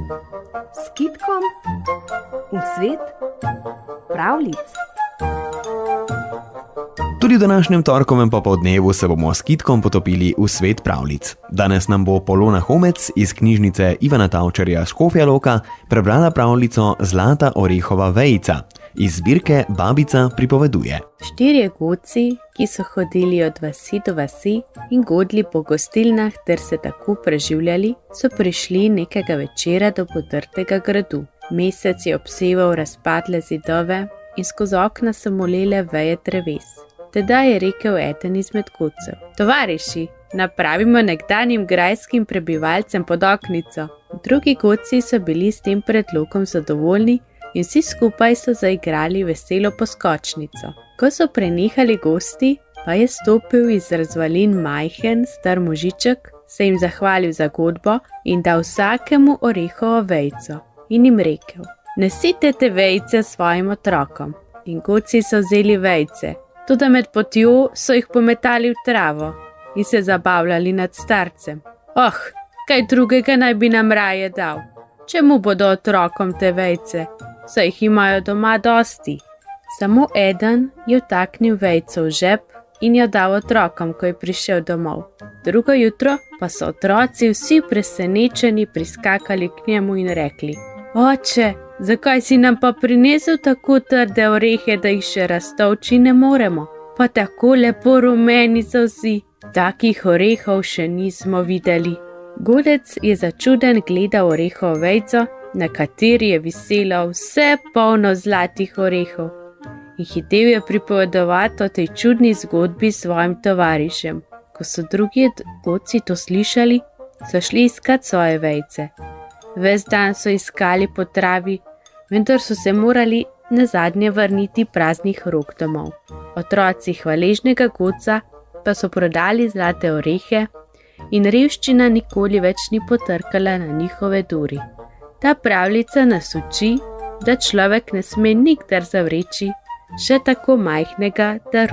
S kitkom v svet pravljic. Tudi v današnjem torkovem popoldnevu se bomo s kitkom potopili v svet pravljic. Danes nam bo Polona Homec iz knjižnice Ivana Tavčarja Škofja Loka prebrala pravljico Zlata orehova vejica iz zbirke Babica pripoveduje. 4 godci, ki so hodili od vasi do vasi in godli po gostilnah ter se tako preživljali, so prišli nekega večera do podrtega gradu. Mesec je obseval razpadle zidove in skozi okna so molele veje dreves. Tedaj je rekel eden izmed godcev: "Tovariši, napravimo nekdanjim grajskim prebivalcem podoknico." Drugi godci so bili s tem predlogom zadovoljni in vsi skupaj so zaigrali veselo poskočnico. Ko so prenehali gosti, pa je stopil iz razvalin majhen star možiček, se jim zahvalil za godbo in dal vsakemu orehovo vejico in jim rekel: "Nesite te vejice svojim otrokom." In godci so vzeli vejice, toda med potjo so jih pometali v travo in se zabavljali nad starcem. "Oh, kaj drugega naj bi nam raje dal? Čemu bodo otrokom te vejice, saj jih imajo doma dosti?" Samo eden je vtaknil vejico v žep in jo dal otrokom, ko je prišel domov. Drugo jutro pa so otroci vsi presenečeni priskakali k njemu in rekli: "Oče, zakaj si nam pa prinesel tako trde orehe, da jih še raztolči ne moremo? Pa tako lepo rumeni so vsi, takih orehov še nismo videli." Godec je začuden gledal orehovo vejico, na kateri je viselo vse polno zlatih orehov, in hitel je pripovedovati o tej čudni zgodbi svojim tovarišem. Ko so drugi godci to slišali, so šli iskat svoje vejice. Ves dan so iskali po travi, vendar so se morali nazadnje vrniti praznih rok domov. Otroci hvaležnega godca pa so prodali zlate orehe in revščina nikoli več ni potrkala na njihove duri. Ta pravljica nas uči, da človek ne sme nikdar zavreči še tako majhnega daru.